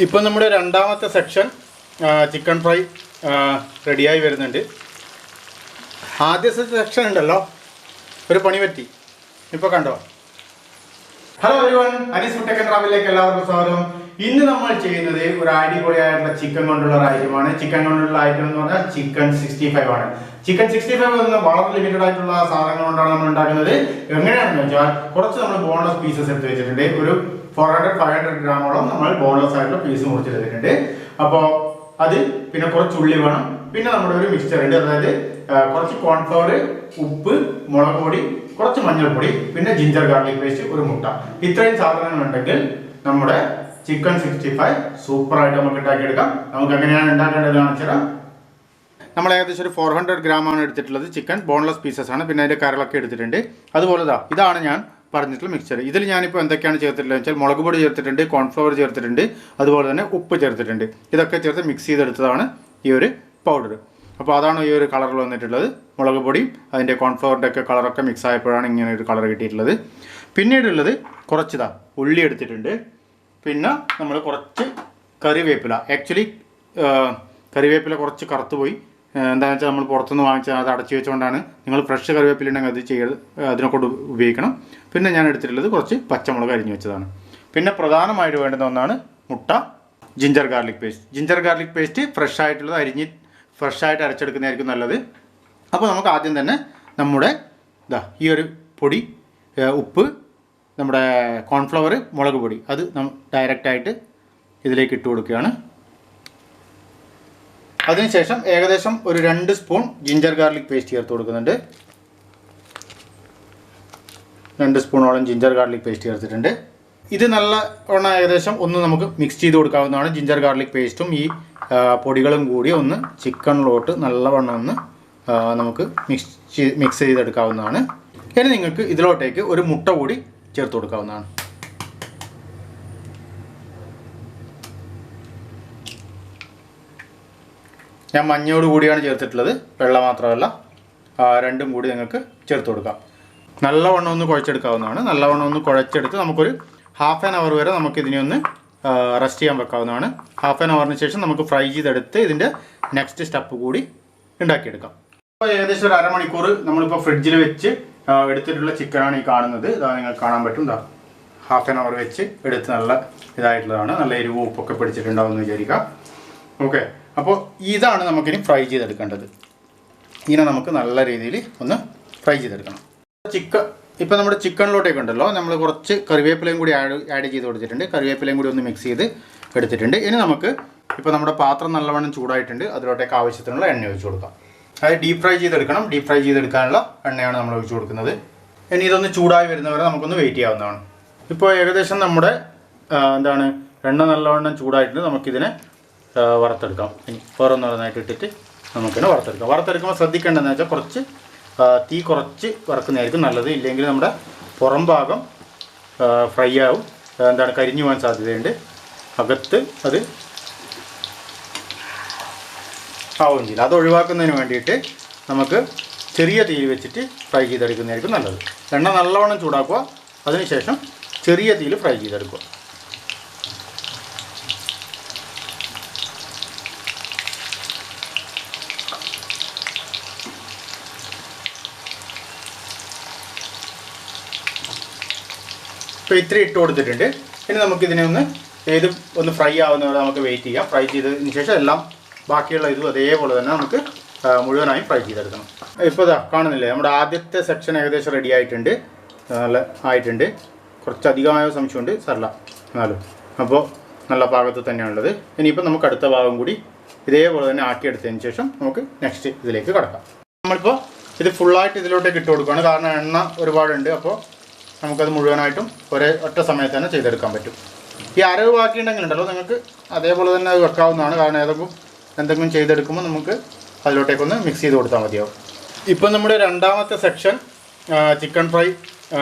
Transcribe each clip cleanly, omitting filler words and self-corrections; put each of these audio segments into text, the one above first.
ഇപ്പോൾ നമ്മുടെ രണ്ടാമത്തെ സെക്ഷൻ ചിക്കൻ ഫ്രൈ റെഡിയായി വരുന്നുണ്ട്. ആദ്യത്തെ സെക്ഷൻ ഉണ്ടല്ലോ ഒരു പണി പറ്റി. ഇപ്പോൾ കണ്ടോ. Hello everyone, Anees food tech and ട്രാവലിലേക്ക് എല്ലാവർക്കും സ്വാഗതം. ഇന്ന് നമ്മൾ ചെയ്യുന്നത് ഒരു അടിപൊളിയായിട്ടുള്ള ചിക്കൻ കൊണ്ടുള്ള ഒരു ഐറ്റമാണ്. ചിക്കൻ കൊണ്ടുള്ള ഐറ്റം എന്ന് പറഞ്ഞാൽ ചിക്കൻ 65 ആണ്. ചിക്കൻ 65 എന്ന വളരെ ലിമിറ്റഡ് ആയിട്ടുള്ള സാധനങ്ങൾ കൊണ്ടാണ് നമ്മൾ ഉണ്ടാക്കുന്നത്. എങ്ങനെയാണെന്ന് വെച്ചാൽ കുറച്ച് നമ്മൾ ബോൺലെസ് പീസസ് എടുത്ത് വെച്ചിട്ടുണ്ട്. ഒരു 400-500 ഗ്രാമോളം നമ്മൾ ബോൺലെസ് ആയിട്ടുള്ള പീസ് മുറിച്ചെടുത്തിട്ടുണ്ട്. അപ്പോൾ അത് പിന്നെ കുറച്ച് ഉള്ളി വേണം. പിന്നെ നമ്മുടെ ഒരു മിക്സ്ചർ ഉണ്ട്, അതായത് കുറച്ച് കോൺഫ്ലവർ, ഉപ്പ്, മുളക് പൊടി, കുറച്ച് മഞ്ഞൾപ്പൊടി, പിന്നെ ജിഞ്ചർ ഗാർലിക് പേസ്റ്റ്, ഒരു മുട്ട. ഇത്രയും സാധനങ്ങൾ ഉണ്ടെങ്കിൽ നമ്മുടെ ചിക്കൻ 65 സൂപ്പറായിട്ട് നമുക്ക് ഉണ്ടാക്കിയെടുക്കാം. നമുക്ക് എങ്ങനെയാണ് ഉണ്ടാക്കേണ്ടത് കാണിച്ചുതരാം. നമ്മൾ ഏകദേശം ഒരു 400 ഗ്രാമാണ് എടുത്തിട്ടുള്ളത്. ചിക്കൻ ബോൺലെസ് പീസസ് ആണ്. പിന്നെ അതിൻ്റെ കരളൊക്കെ എടുത്തിട്ടുണ്ട്. അതുപോലെ ഇതാണ് ഞാൻ പറഞ്ഞിട്ടുള്ള മിക്സ്ചർ. ഇതിൽ ഞാനിപ്പോൾ എന്തൊക്കെയാണ് ചേർത്തിട്ടുള്ളത് വെച്ചാൽ മുളക് പൊടി ചേർത്തിട്ടുണ്ട്, കോൺഫ്ലവർ ചേർത്തിട്ടുണ്ട്, അതുപോലെ തന്നെ ഉപ്പ് ചേർത്തിട്ടുണ്ട്. ഇതൊക്കെ ചേർത്ത് മിക്സ് ചെയ്തെടുത്തതാണ് ഈ ഒരു പൗഡർ. അപ്പോൾ അതാണ് ഈ ഒരു കളറിൽ വന്നിട്ടുള്ളത്. മുളക് പൊടിയും അതിൻ്റെ കോൺഫ്ലവറിൻ്റെ ഒക്കെ കളറൊക്കെ മിക്സ് ആയപ്പോഴാണ് ഇങ്ങനെ ഒരു കളർ കിട്ടിയിട്ടുള്ളത്. പിന്നീടുള്ളത് കുറച്ചിതാ ഉള്ളി എടുത്തിട്ടുണ്ട്. പിന്നെ നമ്മൾ കുറച്ച് കറിവേപ്പില. ആക്ച്വലി കറിവേപ്പില കുറച്ച് കറുത്ത് പോയി. എന്താണെന്ന് വെച്ചാൽ നമ്മൾ പുറത്തുനിന്ന് വാങ്ങിച്ചാൽ അത് അടച്ചു വെച്ചുകൊണ്ടാണ്. നിങ്ങൾ ഫ്രഷ് കറിവേപ്പില ഉണ്ടെങ്കിൽ അത് ചെയ്ത് അതിനെക്കൊണ്ട് ഉപയോഗിക്കണം. പിന്നെ ഞാൻ എടുത്തിട്ടുള്ളത് കുറച്ച് പച്ചമുളക് അരിഞ്ഞു വെച്ചതാണ്. പിന്നെ പ്രധാനമായിട്ട് വേണ്ടുന്ന ഒന്നാണ് മുട്ട, ginger garlic paste. Ginger garlic paste ഫ്രഷായിട്ട് അരച്ചെടുക്കുന്നതായിരിക്കും നല്ലത്. അപ്പോൾ നമുക്ക് ആദ്യം തന്നെ നമ്മുടെ ഈ ഒരു പൊടി, ഉപ്പ്, നമ്മുടെ കോൺഫ്ലവർ, മുളക് പൊടി, അത് ഡയറക്റ്റായിട്ട് ഇതിലേക്ക് ഇട്ട് കൊടുക്കുകയാണ്. അതിനുശേഷം ഏകദേശം ഒരു 2 സ്പൂൺ ജിഞ്ചർ ഗാർലിക് പേസ്റ്റ് ചേർത്ത് കൊടുക്കുന്നുണ്ട്. 2 സ്പൂണോളം ജിഞ്ചർ ഗാർലിക് പേസ്റ്റ് ചേർത്തിട്ടുണ്ട്. ഇത് നല്ലവണ്ണം ഏകദേശം ഒന്ന് നമുക്ക് മിക്സ് ചെയ്ത് കൊടുക്കാവുന്നതാണ്. ജിഞ്ചർ ഗാർലിക് പേസ്റ്റും ഈ പൊടികളും കൂടി ഒന്ന് ചിക്കനിലോട്ട് നല്ലവണ്ണം ഒന്ന് നമുക്ക് മിക്സ് ചെയ്തെടുക്കാവുന്നതാണ്. ഇനി നിങ്ങൾക്ക് ഇതിലോട്ടേക്ക് ഒരു മുട്ട കൂടി ചേർത്ത് കൊടുക്കാവുന്നതാണ്. ഞാൻ മഞ്ഞയോട് കൂടിയാണ് ചേർത്തിട്ടുള്ളത്, വെള്ളം മാത്രമല്ല. രണ്ടും കൂടി നിങ്ങൾക്ക് ചേർത്ത് കൊടുക്കാം. നല്ലവണ്ണം ഒന്ന് കുഴച്ചെടുക്കാവുന്നതാണ്. നല്ലവണ്ണം ഒന്ന് കുഴച്ചെടുത്ത് നമുക്കൊരു ½ ആൻ അവർ വരെ നമുക്കിതിനെ ഒന്ന് റെസ്റ്റ് ചെയ്യാൻ വെക്കാവുന്നതാണ്. ½ ആൻ അവറിന് ശേഷം നമുക്ക് ഫ്രൈ ചെയ്തെടുത്ത് ഇതിൻ്റെ നെക്സ്റ്റ് സ്റ്റെപ്പ് കൂടി ഉണ്ടാക്കിയെടുക്കാം. അപ്പോൾ ഏകദേശം ഒരു അരമണിക്കൂർ നമ്മളിപ്പോൾ ഫ്രിഡ്ജിൽ വെച്ച് എടുത്തിട്ടുള്ള ചിക്കനാണ് ഈ കാണുന്നത്. ഇതാ നിങ്ങൾക്ക് കാണാൻ പറ്റും. ½ ആൻ അവർ വെച്ച് എടുത്ത് നല്ല ഇതായിട്ടുള്ളതാണ്. നല്ല എരിവും ഉപ്പൊക്കെ പിടിച്ചിട്ടുണ്ടാവും എന്ന് വിചാരിക്കാം. ഓക്കെ, അപ്പോൾ ഇതാണ് നമുക്കിനി ഫ്രൈ ചെയ്തെടുക്കേണ്ടത്. ഇങ്ങനെ നമുക്ക് നല്ല രീതിയിൽ ഒന്ന് ഫ്രൈ ചെയ്തെടുക്കണം. ഇപ്പം നമ്മുടെ ചിക്കനിലോട്ടേക്ക് ഉണ്ടല്ലോ, നമ്മൾ കുറച്ച് കറിവേപ്പിലയും കൂടി ആഡ് ചെയ്ത് കൊടുത്തിട്ടുണ്ട്. കറിവേപ്പിലയും കൂടി ഒന്ന് മിക്സ് ചെയ്ത് എടുത്തിട്ടുണ്ട്. ഇനി നമുക്ക് ഇപ്പോൾ നമ്മുടെ പാത്രം നല്ലവണ്ണം ചൂടായിട്ടുണ്ട്. അതിലോട്ടേക്ക് ആവശ്യത്തിനുള്ള എണ്ണ ഒഴിച്ച് കൊടുക്കാം. അത് ഡീപ്പ് ഫ്രൈ ചെയ്തെടുക്കണം. ഡീപ്പ് ഫ്രൈ ചെയ്തെടുക്കാനുള്ള എണ്ണയാണ് നമ്മൾ ഒഴിച്ച് കൊടുക്കുന്നത്. ഇനി ഇതൊന്ന് ചൂടായി വരുന്നവരെ നമുക്കൊന്ന് വെയിറ്റ് ചെയ്യാവുന്നതാണ്. ഇപ്പോൾ ഏകദേശം നമ്മുടെ എണ്ണ നല്ലവണ്ണം ചൂടായിട്ടുണ്ട്. നമുക്കിതിനെ വറുത്തെടുക്കാം. ഇനി ഓരോന്നോരോന്നായിട്ട് ഇട്ടിട്ട് നമുക്കിനെ വറുത്തെടുക്കാം. വറുത്തെടുക്കുമ്പോൾ ശ്രദ്ധിക്കേണ്ടതെന്ന് വെച്ചാൽ കുറച്ച് തീ കുറച്ച് വറക്കുന്നതായിരിക്കും നല്ലത്. ഇല്ലെങ്കിൽ നമ്മുടെ പുറം ഭാഗം ഫ്രൈ ആവും, കരിഞ്ഞു പോകാൻ സാധ്യതയുണ്ട്. അകത്ത് അത് ആവുകയും ചെയ്യില്ല. അത് ഒഴിവാക്കുന്നതിന് വേണ്ടിയിട്ട് നമുക്ക് ചെറിയ തീയിൽ വെച്ചിട്ട് ഫ്രൈ ചെയ്തെടുക്കുന്നതായിരിക്കും നല്ലത്. എണ്ണ നല്ലവണ്ണം ചൂടാക്കുക, അതിനുശേഷം ചെറിയ തീയിൽ ഫ്രൈ ചെയ്തെടുക്കുക. ഇപ്പോൾ ഇത്രയും ഇട്ട് കൊടുത്തിട്ടുണ്ട്. ഇനി നമുക്കിതിനെ ഒന്ന് ഫ്രൈ ആവുന്നവരെ നമുക്ക് വെയിറ്റ് ചെയ്യാം. ഫ്രൈ ചെയ്തതിന് ശേഷം എല്ലാം ബാക്കിയുള്ള ഇതും അതേപോലെ തന്നെ നമുക്ക് മുഴുവനായും ഫ്രൈ ചെയ്തെടുക്കണം. ഇപ്പോൾ കാണുന്നില്ലേ, നമ്മുടെ ആദ്യത്തെ സെക്ഷൻ ഏകദേശം റെഡി ആയിട്ടുണ്ട്. നല്ല ആയിട്ടുണ്ട്. കുറച്ചധികമായ സംശയമുണ്ട്, സാരമില്ല എന്നാലും. അപ്പോൾ നല്ല പാകത്ത് തന്നെയാണുള്ളത്. ഇനിയിപ്പോൾ നമുക്ക് അടുത്ത ഭാഗം കൂടി ഇതേപോലെ തന്നെ ആക്കിയെടുത്തതിന് ശേഷം നമുക്ക് നെക്സ്റ്റ് ഇതിലേക്ക് കടക്കാം. നമ്മളിപ്പോൾ ഇത് ഫുള്ളായിട്ട് ഇതിലോട്ടേക്ക് ഇട്ട് കൊടുക്കുകയാണ്. കാരണം എണ്ണ ഒരുപാടുണ്ട്. അപ്പോൾ നമുക്കത് മുഴുവനായിട്ടും ഒറ്റ സമയത്ത് തന്നെ ചെയ്തെടുക്കാൻ പറ്റും. ഈ അരവ് ബാക്കിയുണ്ടെങ്കിലുണ്ടല്ലോ നിങ്ങൾക്ക് അതേപോലെ തന്നെ അത് വെക്കാവുന്നതാണ്. കാരണം എന്തെങ്കിലും ചെയ്തെടുക്കുമ്പോൾ നമുക്ക് അതിലോട്ടേക്കൊന്ന് മിക്സ് ചെയ്ത് കൊടുത്താൽ മതിയാവും. ഇപ്പം നമ്മുടെ രണ്ടാമത്തെ സെക്ഷൻ ചിക്കൻ ഫ്രൈ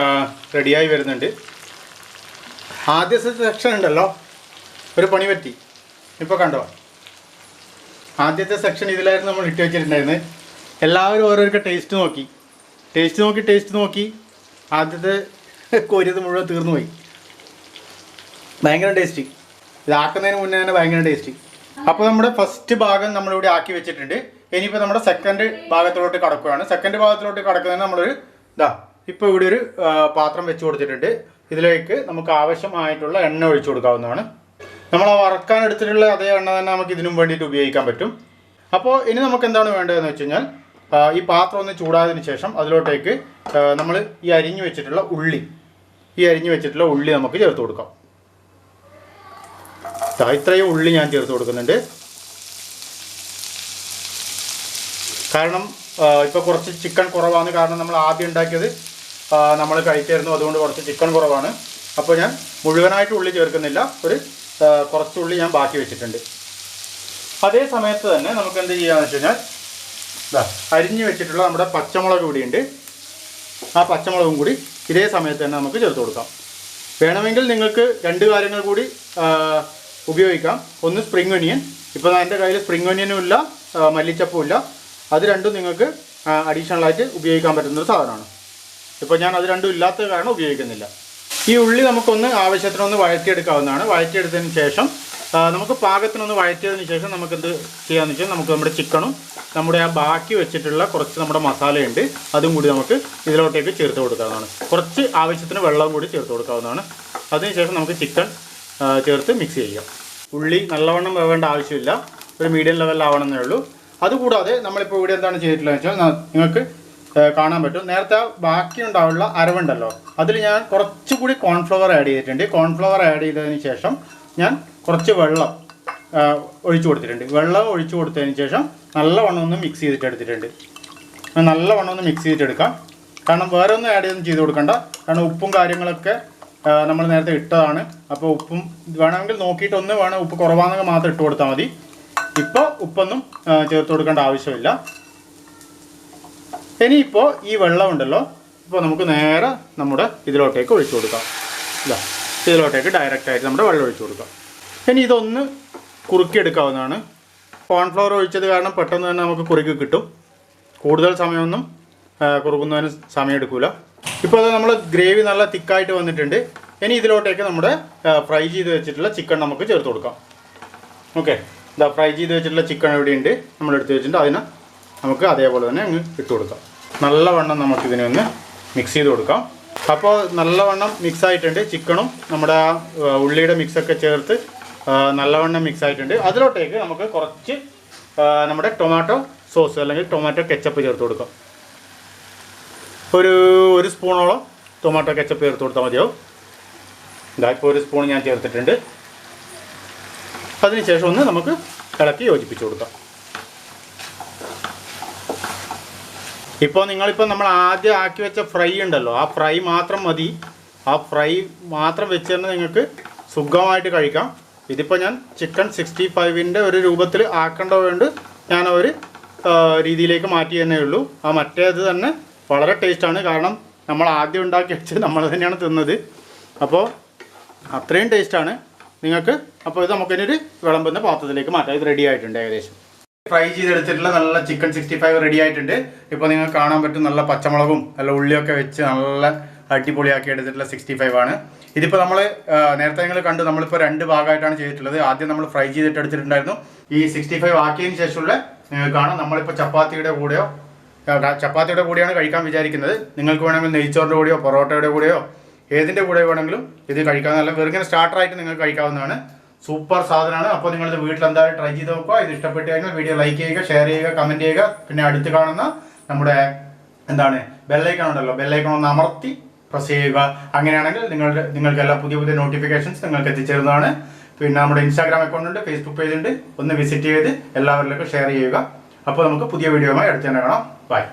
റെഡിയായി വരുന്നുണ്ട്. ആദ്യത്തെ സെക്ഷൻ ഉണ്ടല്ലോ ഒരു പണി പറ്റി. ഇപ്പോൾ കണ്ടോ, ആദ്യത്തെ സെക്ഷൻ ഇതിലായിരുന്നു നമ്മൾ ഇട്ട് വെച്ചിട്ടുണ്ടായിരുന്നത്. എല്ലാവരും ഓരോരുത്തർ ടേസ്റ്റ് നോക്കി ആദ്യത്തെ കോരിയത് മുഴുവൻ തീർന്നു പോയി. ഭയങ്കര ടേസ്റ്റി. ഇതാക്കുന്നതിന് മുന്നേ തന്നെ ഭയങ്കര ടേസ്റ്റി. അപ്പോൾ നമ്മുടെ ഫസ്റ്റ് ഭാഗം നമ്മളിവിടെ ആക്കി വെച്ചിട്ടുണ്ട്. ഇനിയിപ്പോൾ നമ്മുടെ സെക്കൻഡ് ഭാഗത്തിലോട്ട് കടക്കുകയാണ്. സെക്കൻഡ് ഭാഗത്തിലോട്ട് കടക്കുന്നതിന് നമ്മളൊരു ഇപ്പോൾ ഇവിടെ ഒരു പാത്രം വെച്ച് കൊടുത്തിട്ടുണ്ട്. ഇതിലേക്ക് നമുക്ക് ആവശ്യമായിട്ടുള്ള എണ്ണ ഒഴിച്ചു കൊടുക്കാവുന്നതാണ്. നമ്മൾ ആ വറക്കാൻ എടുത്തിട്ടുള്ള അതേ എണ്ണ തന്നെ നമുക്ക് ഇതിനും വേണ്ടിയിട്ട് ഉപയോഗിക്കാൻ പറ്റും. അപ്പോൾ ഇനി നമുക്ക് എന്താണ് വേണ്ടതെന്ന് വെച്ച് കഴിഞ്ഞാൽ ഈ പാത്രം ഒന്ന് ചൂടായതിനു ശേഷം അതിലോട്ടേക്ക് നമ്മൾ ഈ അരിഞ്ഞു വെച്ചിട്ടുള്ള ഉള്ളി നമുക്ക് ചേർത്ത് കൊടുക്കാം. ഇത്രയും ഉള്ളി ഞാൻ ചേർത്ത് കൊടുക്കുന്നുണ്ട്. കാരണം ഇപ്പോൾ കുറച്ച് ചിക്കൻ കുറവാണ്. കാരണം നമ്മൾ ആദ്യം ഉണ്ടാക്കിയത് നമ്മൾ കഴിച്ചായിരുന്നു, അതുകൊണ്ട് കുറച്ച് ചിക്കൻ കുറവാണ്. അപ്പോൾ ഞാൻ മുഴുവനായിട്ട് ഉള്ളി ചേർക്കുന്നില്ല, കുറച്ച് ഉള്ളി ഞാൻ ബാക്കി വെച്ചിട്ടുണ്ട്. അതേ സമയത്ത് തന്നെ നമുക്ക് എന്ത് ചെയ്യാന്ന് വെച്ച് കഴിഞ്ഞാൽ അരിഞ്ഞു വെച്ചിട്ടുള്ള നമ്മുടെ പച്ചമുളക് ഇവിടെയുണ്ട്. ആ പച്ചമുളകും കൂടി ഇതേ സമയത്ത് തന്നെ നമുക്ക് ചേർത്ത് കൊടുക്കാം. വേണമെങ്കിൽ നിങ്ങൾക്ക് 2 കാര്യങ്ങൾ കൂടി ഉപയോഗിക്കാം. ഒന്ന് സ്പ്രിംഗ് ഒനിയൻ. ഇപ്പോൾ എൻ്റെ കയ്യിൽ സ്പ്രിംഗ് ഒനിയനും ഇല്ല, മല്ലിച്ചപ്പും ഇല്ല. അത് രണ്ടും നിങ്ങൾക്ക് അഡീഷണലായിട്ട് ഉപയോഗിക്കാൻ പറ്റുന്നൊരു സാധനമാണ്. ഇപ്പോൾ ഞാൻ അത് രണ്ടും ഇല്ലാത്ത കാരണം ഉപയോഗിക്കുന്നില്ല. ഈ ഉള്ളി നമുക്കൊന്ന് ആവശ്യത്തിനൊന്ന് വഴറ്റിയെടുക്കാവുന്നതാണ്. വഴറ്റിയെടുത്തതിന് ശേഷം നമുക്ക് പാകത്തിനൊന്ന് വഴറ്റിയതിന് ശേഷം നമുക്കെന്ത് ചെയ്യാമെന്ന് വെച്ചാൽ നമുക്ക് നമ്മുടെ ചിക്കനും നമ്മുടെ ആ ബാക്കി വെച്ചിട്ടുള്ള കുറച്ച് നമ്മുടെ മസാലയുണ്ട്, അതും കൂടി നമുക്ക് ഇതിലോട്ടേക്ക് ചേർത്ത് കൊടുക്കാവുന്നതാണ്. കുറച്ച് ആവശ്യത്തിന് വെള്ളം കൂടി ചേർത്ത് കൊടുക്കാവുന്നതാണ്. അതിനുശേഷം നമുക്ക് ചിക്കൻ ചേർത്ത് മിക്സ് ചെയ്യാം. ഉള്ളി നല്ലവണ്ണം വേവേണ്ട ആവശ്യമില്ല, ഒരു മീഡിയം ലെവലിലാവണമെന്നേ ഉള്ളൂ. അതുകൂടാതെ നമ്മളിപ്പോൾ ഇവിടെ എന്താണ് ചെയ്തിട്ടുള്ളതെന്ന് വെച്ചാൽ നിങ്ങൾക്ക് കാണാൻ പറ്റും. നേരത്തെ ബാക്കി ഉണ്ടാവുള്ള അരവുണ്ടല്ലോ, അതിൽ ഞാൻ കുറച്ചുകൂടി കോൺഫ്ലവർ ആഡ് ചെയ്തിട്ടുണ്ട്. കോൺഫ്ലവർ ആഡ് ചെയ്തതിന് ശേഷം ഞാൻ കുറച്ച് വെള്ളം ഒഴിച്ചു കൊടുത്തിട്ടുണ്ട്. വെള്ളം ഒഴിച്ചു കൊടുത്തതിന് ശേഷം നല്ലവണ്ണം ഒന്ന് മിക്സ് ചെയ്തിട്ടെടുത്തിട്ടുണ്ട്. നല്ലവണ്ണം ഒന്ന് മിക്സ് ചെയ്തിട്ടെടുക്കാം. കാരണം വേറെ ഒന്നും ആഡ് ചെയ്ത് കൊടുക്കണ്ട. കാരണം ഉപ്പും കാര്യങ്ങളൊക്കെ നമ്മൾ നേരത്തെ ഇട്ടതാണ്. അപ്പോൾ ഉപ്പും വേണമെങ്കിൽ നോക്കിയിട്ട് ഉപ്പ് കുറവാണെങ്കിൽ മാത്രം ഇട്ട് കൊടുത്താൽ മതി. ഇപ്പോൾ ഉപ്പൊന്നും ചേർത്ത് കൊടുക്കേണ്ട ആവശ്യമില്ല. ഇനിയിപ്പോൾ ഈ വെള്ളം ഉണ്ടല്ലോ, ഇപ്പോൾ നമുക്ക് നേരെ നമ്മുടെ ഇതിലോട്ടേക്ക് ഒഴിച്ചു കൊടുക്കാം. ഇതിലോട്ടേക്ക് ഡയറക്റ്റായിട്ട് നമ്മുടെ വെള്ളം ഒഴിച്ചു കൊടുക്കാം. ഇനി ഇതൊന്ന് കുറുക്കിയെടുക്കാവുന്നതാണ്. കോൺഫ്ലവർ ഒഴിച്ചത് കാരണം പെട്ടെന്ന് തന്നെ നമുക്ക് കുറുക്കി കിട്ടും. കൂടുതൽ സമയമൊന്നും കുറുക്കുന്നതിന് സമയം എടുക്കില്ല. ഇപ്പോൾ അത് നമ്മൾ ഗ്രേവി നല്ല തിക്കായിട്ട് വന്നിട്ടുണ്ട്. ഇനി ഇതിലോട്ടേക്ക് നമ്മുടെ ഫ്രൈ ചെയ്ത് വെച്ചിട്ടുള്ള ചിക്കൻ നമുക്ക് ചേർത്ത് കൊടുക്കാം. ഓക്കെ, ഫ്രൈ ചെയ്ത് വെച്ചിട്ടുള്ള ചിക്കൻ എവിടെയുണ്ട് നമ്മളെടുത്ത് വെച്ചിട്ടുണ്ട്. അതിനെ നമുക്ക് അതേപോലെ തന്നെ അങ്ങ് ഇട്ട് കൊടുക്കാം. നല്ലവണ്ണം നമുക്കിതിനെ ഒന്ന് മിക്സ് ചെയ്ത് കൊടുക്കാം. അപ്പോൾ നല്ലവണ്ണം മിക്സ് ആയിട്ടുണ്ട്. ചിക്കനും നമ്മുടെ ആ ഉള്ളിയുടെ മിക്സൊക്കെ ചേർത്ത് നല്ലവണ്ണം മിക്സ് ആയിട്ടുണ്ട്. അതിലോട്ടേക്ക് നമുക്ക് കുറച്ച് നമ്മുടെ ടൊമാറ്റോ സോസ് അല്ലെങ്കിൽ ടൊമാറ്റോ കെച്ചപ്പ് ചേർത്ത് കൊടുക്കാം. ഒരു സ്പൂണോളം ടൊമാറ്റോ കെച്ചപ്പ് ചേർത്ത് കൊടുത്താൽ മതിയാവും. ഇപ്പോൾ 1 സ്പൂൺ ഞാൻ ചേർത്തിട്ടുണ്ട്. അതിനുശേഷം ഒന്ന് നമുക്ക് ഇളക്കി യോജിപ്പിച്ച് കൊടുക്കാം. ഇപ്പോൾ നമ്മൾ ആദ്യം ആക്കി വെച്ച ഫ്രൈ ഉണ്ടല്ലോ, ആ ഫ്രൈ മാത്രം മതി. ആ ഫ്രൈ മാത്രം വെച്ച് തന്നെ നിങ്ങൾക്ക് സുഖമായിട്ട് കഴിക്കാം. ഇതിപ്പോൾ ഞാൻ ചിക്കൻ 65ൻ്റെ ഒരു രൂപത്തിൽ ആക്കേണ്ടതുകൊണ്ട് ഞാൻ ഒരു രീതിയിലേക്ക് മാറ്റി തന്നെ ഉള്ളൂ. ആ മറ്റേത് തന്നെ വളരെ ടേസ്റ്റാണ്. കാരണം നമ്മൾ ആദ്യം ഉണ്ടാക്കി വെച്ച് നമ്മൾ തന്നെയാണ് തിന്നത്. അപ്പോൾ അത്രയും ടേസ്റ്റാണ് നിങ്ങൾക്ക്. അപ്പോൾ ഇത് നമുക്കിനൊരു വിളമ്പുന്ന പാത്രത്തിലേക്ക് മാറ്റാം. ഇത് റെഡി ആയിട്ടുണ്ട്. ഏകദേശം ഫ്രൈ ചെയ്തെടുത്തിട്ടുള്ള നല്ല ചിക്കൻ 65 റെഡി ആയിട്ടുണ്ട്. ഇപ്പോൾ നിങ്ങൾക്ക് കാണാൻ പറ്റും നല്ല പച്ചമുളകും നല്ല ഉള്ളിയൊക്കെ വെച്ച് നല്ല അടിപൊളിയാക്കി എടുത്തിട്ടുള്ള 65 ആണ്. ഇതിപ്പോൾ നമ്മൾ നേരത്തെ നിങ്ങൾ കണ്ടു, നമ്മളിപ്പോൾ 2 ഭാഗമായിട്ടാണ് ചെയ്തിട്ടുള്ളത്. ആദ്യം നമ്മൾ ഫ്രൈ ചെയ്തിട്ട് എടുത്തിട്ടുണ്ടായിരുന്നു. ഈ 65 ആക്കിയതിന് ശേഷമുള്ള നിങ്ങൾക്ക് കാണാം. നമ്മളിപ്പോൾ ചപ്പാത്തിയുടെ കൂടെയാണ് കഴിക്കാൻ വിചാരിക്കുന്നത്. നിങ്ങൾക്ക് വേണമെങ്കിൽ നെയ്ച്ചോറിൻ്റെ കൂടെയോ പൊറോട്ടയുടെ കൂടെയോ ഏതിൻ്റെ കൂടെ വേണമെങ്കിലും ഇത് കഴിക്കാൻ നല്ല വെറുതെ സ്റ്റാർട്ടറായിട്ട് നിങ്ങൾക്ക് കഴിക്കാവുന്നതാണ്. സൂപ്പർ സാധനമാണ്. അപ്പോൾ നിങ്ങളിത് വീട്ടിൽ എന്തായാലും ട്രൈ ചെയ്ത് നോക്കുക. ഇത് ഇഷ്ടപ്പെട്ട് കഴിഞ്ഞാൽ വീഡിയോ ലൈക്ക് ചെയ്യുക, ഷെയർ ചെയ്യുക, കമൻറ്റ് ചെയ്യുക. പിന്നെ അടുത്ത് കാണുന്ന നമ്മുടെ ബെല്ലൈക്കൺ ഉണ്ടല്ലോ, ബെല്ലൈക്കൺ ഒന്ന് അമർത്തി പ്രസ് ചെയ്യുക. അങ്ങനെയാണെങ്കിൽ നിങ്ങൾക്ക് എല്ലാ പുതിയ നോട്ടിഫിക്കേഷൻസ് നിങ്ങൾക്ക് എത്തിച്ചേരുന്നതാണ്. പിന്നെ നമ്മുടെ ഇൻസ്റ്റാഗ്രാം അക്കൗണ്ട് ഉണ്ട്, ഫേസ്ബുക്ക് പേജ് ഉണ്ട്. ഒന്ന് വിസിറ്റ് ചെയ്ത് എല്ലാവരിലേക്കും ഷെയർ ചെയ്യുക. അപ്പോൾ നമുക്ക് പുതിയ വീഡിയോയുമായി അടുത്ത് തന്നെ കാണാം. ബൈ.